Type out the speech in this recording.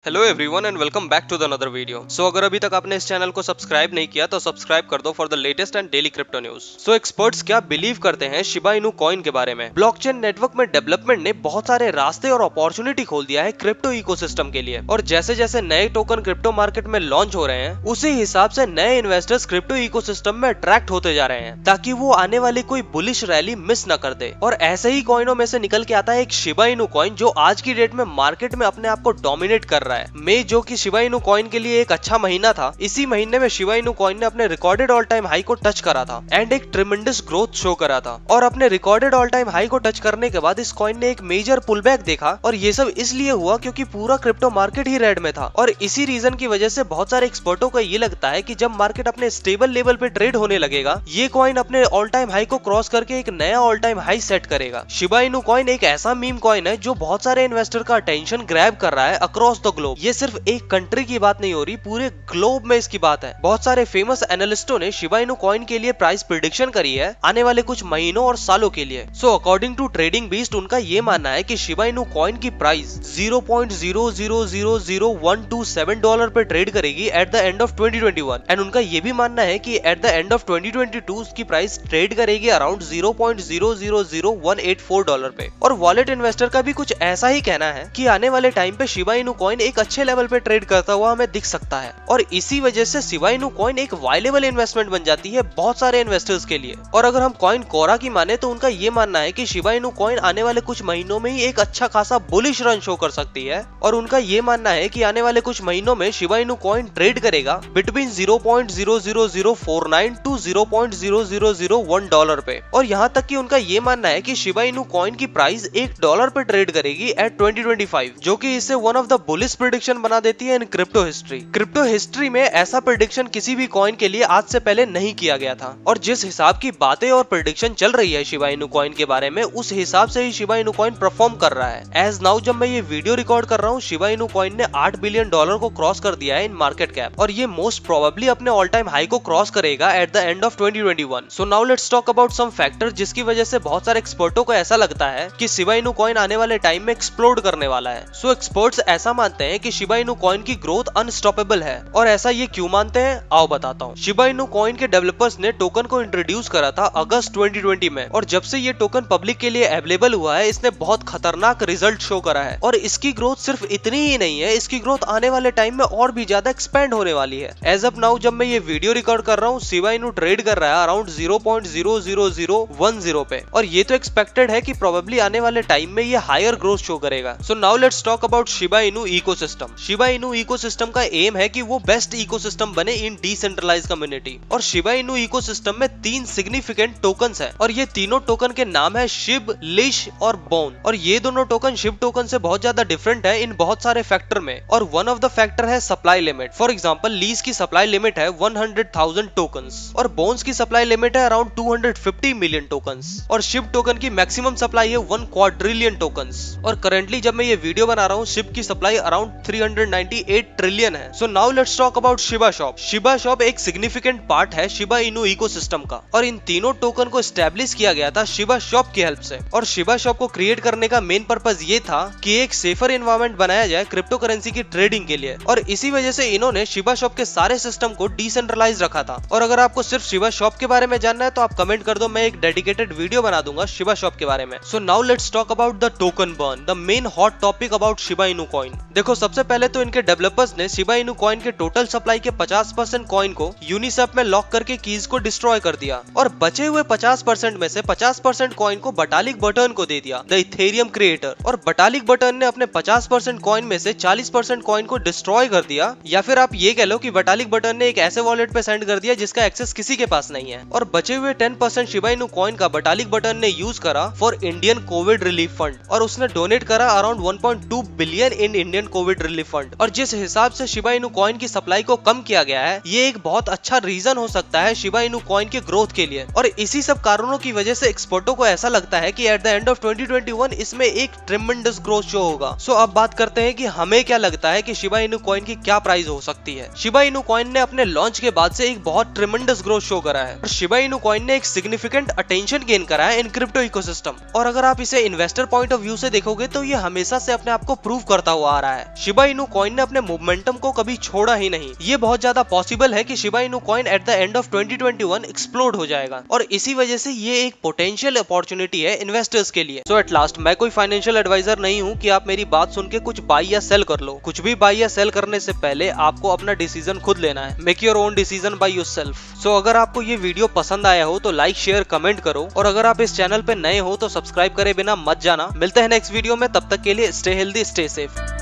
Hello everyone and welcome back to the another video. So अगर अभी तक आपने इस चैनल को सब्सक्राइब नहीं किया तो सब्सक्राइब कर दो for the latest and daily crypto news. So experts क्या बिलीव करते हैं शिबा इनू कॉइन के बारे में। ब्लॉकचेन नेटवर्क में डेवलपमेंट ने बहुत सारे रास्ते और अपॉर्चुनिटी खोल दिया है क्रिप्टो इकोसिस्टम के लिए, और जैसे जैसे नए टोकन क्रिप्टो मार्केट में लॉन्च हो रहे हैं उसी हिसाब से नए इन्वेस्टर्स क्रिप्टो इकोसिस्टम में अट्रैक्ट होते जा रहे हैं ताकि वो आने वाली कोई बुलिश रैली मिस न कर दे। और ऐसे ही कॉइनों में से निकल के आता है एक शिबा इनू कॉइन जो आज की डेट में मार्केट में अपने आप को डोमिनेट कर रहा है। मई जो कि शिबा इनू कॉइन के लिए एक अच्छा महीना था, इसी महीने में शिबा इनू कॉइन ने अपने रिकॉर्डेड ऑल टाइम हाई को टच करा था एंड एक ट्रिमेंडस ग्रोथ शो करा था। और अपने रिकॉर्डेड ऑल टाइम हाई को टच करने के बाद इस कॉइन ने एक मेजर पुलबैक देखा, और ये सब इसलिए हुआ क्योंकि पूरा क्रिप्टो मार्केट ही रेड में था। और इसी रीजन की वजह से बहुत सारे एक्सपर्टों को ये लगता है कि जब मार्केट अपने स्टेबल लेवल पे ट्रेड होने लगेगा ये कॉइन अपने ऑल टाइम हाई को क्रॉस करके एक नया ऑल टाइम हाई सेट करेगा। शिबा इनू कॉइन एक ऐसा मीम कॉइन है जो बहुत सारे इन्वेस्टर का अटेंशन ग्रैब कर रहा है अक्रॉस द ग्लोब। ये सिर्फ एक कंट्री की बात नहीं हो रही, पूरे ग्लोब में इसकी बात है। बहुत सारे फेमस एनालिस्टों ने शिबा इनू कॉइन के लिए प्राइस प्रेडिक्शन करी है आने वाले कुछ महीनों और सालों के लिए। So according to Trading Beast उनका ये मानना है कि शिबा इनू कॉइन की प्राइस $0.000127 पे ट्रेड करेगी eight the end of 2021 and उनका ये भी मानना है कि एट द एंड ऑफ 2022 उसकी प्राइस ट्रेड करेगी अराउंड $0.000184 पे। और वॉलेट इन्वेस्टर का भी कुछ ऐसा ही कहना है कि आने वाले टाइम पे शिबा इनू कॉइन एक अच्छे लेवल पे ट्रेड करता हुआ हमें दिख सकता है, और इसी वजह से शिबा इनू कॉइन एक वायलेबल इन्वेस्टमेंट बन जाती है बहुत सारे इन्वेस्टर्स के लिए। और अगर हम कॉइन कोरा की माने तो उनका ये मानना है कि शिबा इनू कॉइन आने वाले कुछ महीनों में ही एक अच्छा खासा बुलिश रन शो कर सकती है, और उनका ये मानना है कि आने वाले कुछ महीनों में शिबा इनू कॉइन ट्रेड करेगा बिटवीन 0.00049 टू $0.0001 पे। और यहाँ तक कि उनका ये मानना है कि शिबा इनू कॉइन की प्राइस $1 पे ट्रेड करेगी एट 2025, जो कि इसे one of the bullish prediction बना देती है in crypto history. Crypto history में ऐसा प्रेडिक्शन किसी भी कॉइन के लिए आज से पहले नहीं किया गया था, और जिस हिसाब की बातें और प्रेडिक्शन चल रही है शिबा इनू कॉइन के बारे में उस हिसाब से ही शिबा इनू कॉइन परफॉर्म कर रहा है। एज नाउ जब मैं ये वीडियो रिकॉर्ड कर रहा हूँ शिबा इनू कॉइन ने $8 बिलियन को क्रॉस कर दिया है इन मार्केट कैप, और ये मोस्ट प्रोबेबली अपने ऑल टाइम हाई को क्रॉस करेगा at the end of 2021। So now let's talk about some factor जिसकी वजह से बहुत सारे एक्सपर्टों को ऐसा लगता है कि शिबा इनू कॉइन आने वाले टाइम में एक्सप्लोड करने वाला है। सो एक्सपर्ट्स ऐसा मानते हैं कि शिबा इनू कॉइन की ग्रोथ अनस्टॉपेबल है, और ऐसा ये क्यों मानते हैं आओ बताता हूँ। शिबा इनू कॉइन के डेवलपर्स ने टोकन को इंट्रोड्यूस करा था अगस्त 2020 में, और जब से ये टोकन पब्लिक के लिए अवेलेबल हुआ है इसने बहुत खतरनाक रिजल्ट शो करा है। और इसकी ग्रोथ सिर्फ इतनी ही नहीं है, इसकी ग्रोथ आने वाले टाइम में और भी ज्यादा एक्सपेंड होने वाली है। एज ऑफ नाउ जब मैं ये वीडियो रिकॉर्ड कर रहा हूँ शिबा इनू ट्रेड कर रहा है अराउंड 0.00010 पे, और ये तो एक्सपेक्टेड है कि प्रोबेबली आने वाले टाइम में ये हायर ग्रोथ शो करेगा। सो now let's talk about Shiba Inu ecosystem. Shiba Inu ecosystem का एम है कि वो बेस्ट इकोसिस्टम बने इन डिसेंट्रलाइज्ड कम्युनिटी, और शिबा इनू इकोसिस्टम में 3 सिग्निफिकेंट टोकन्स हैं, और ये तीनों टोकन के नाम है शिब, लिश और बोन। और ये दोनों टोकन शिब टोकन से बहुत ज्यादा डिफरेंट है इन बहुत सारे फैक्टर में, और वन ऑफ द फैक्टर है supply limit. For example lease की सप्लाई लिमिट है 100,000 टोकन्स, और बोन्स की सप्लाई लिमिट है अराउंड 250 मिलियन टोकन्स, और शिब टोकन की मैक्सिमम सप्लाई है 1 क्वाड्रिलियन टोकन्स। और करंटली जब मैं ये वीडियो बना रहा हूँ शिब की सप्लाई अराउंड 398 ट्रिलियन है। सो now let's talk about Shiba shop. Shiba shop एक सिग्निफिकेंट पार्ट है शिबा इनू इकोसिस्टम का, और इन तीनों टोकन को एस्टैब्लिश किया गया था शिबा शॉप की हेल्प से। और शिबा शॉप को क्रिएट करने का मेन पर्पस ये था कि एक सेफर एनवायरनमेंट बनाया जाए क्रिप्टो करेंसी की ट्रेडिंग के लिए, और इसी वजह से इन्होंने शिबा शॉप के सारे सिस्टम को डिसेंट्रलाइज रखा था। और अगर आपको सिर्फ शिबा शॉप के बारे में जानना है तो आप कमेंट कर दो, मैं एक डेडिकेटेड वीडियो बना दूंगा शिबा शॉप के बारे में। सो now let's talk about the token burn, the main hot topic about Shiba Inu coin. देखो सबसे पहले तो इनके डेवलपर्स ने शिबा इनू कॉइन के टोटल सप्लाई के 50% कॉइन को यूनिस्वैप में लॉक करके कीज को डिस्ट्रॉय कर दिया, और बचे हुए 50% में से 50% कॉइन को बटालिक बटन को दे दिया, द इथेरियम क्रिएटर। और बटालिक बटन ने अपने 50% कॉइन में से 40% कॉइन को डिस्ट्रॉय कर दिया, या फिर आप ये कह लो कि बटालिक बटन ने एक ऐसे वॉलेट पे सेंड कर दिया जिसका एक्सेस किसी के पास नहीं है। और बचे हुए 10% शिबा इनू कॉइन का बटालिक बटन ने यूज करा for Indian Covid relief fund, और उसने डोनेट करा around 1.2 billion in Indian Covid relief fund. और जिस हिसाब से शिबा इनू कॉइन की सप्लाई को कम किया गया है ये एक बहुत अच्छा रीजन हो सकता है शिबा इनू कॉइन के ग्रोथ के लिए, और इसी सब कारणों की वजह से एक्सपर्टों को ऐसा लगता है कि एट द एंड ऑफ 2021 इसमें एक ट्रेमेंडस ग्रोथ शो होगा। सो अब बात करते हैं कि हमें क्या लगता है कि शिबा इनू कॉइन की क्या प्राइस हो सकती है। शिबा इनू कॉइन ने अपने लॉन्च के बाद से एक बहुत ट्रेमेंडस ग्रोथ शो करा है, और शिबा इनू कॉइन ने एक सिग्निफिकेंट अटेंशन गेन करा है इन क्रिप्टो इकोसिस्टम। और अगर आप इसे इन्वेस्टर पॉइंट ऑफ व्यू से देखोगे तो ये हमेशा से अपने आप को प्रूव करता हुआ आ रहा है। शिबा इनू कॉइन ने अपने मोमेंटम को कभी छोड़ा ही नहीं। ये बहुत ज्यादा पॉसिबल है कि Shiba Inu coin eight the end of 2021 explode हो जाएगा और इसी वजह से ये एक पोटेंशियल अपॉर्चुनिटी है इन्वेस्टर्स के लिए। सो एट लास्ट, मैं कोई फाइनेंशियल एडवाइजर नहीं हूँ कि आप मेरी बात सुन के कुछ बाय या सेल कर लो। कुछ भी बाय या सेल करने से पहले आपको अपना डिसीजन खुद लेना है। Make your own decision by yourself. So अगर आपको ये वीडियो पसंद आया हो तो लाइक शेयर कमेंट करो और अगर आप इस चैनल पे नए हो तो सब्सक्राइब करे बिना मत जाना। मिलते हैं नेक्स्ट वीडियो में, तब तक के लिए स्टे हेल्दी स्टे सेफ।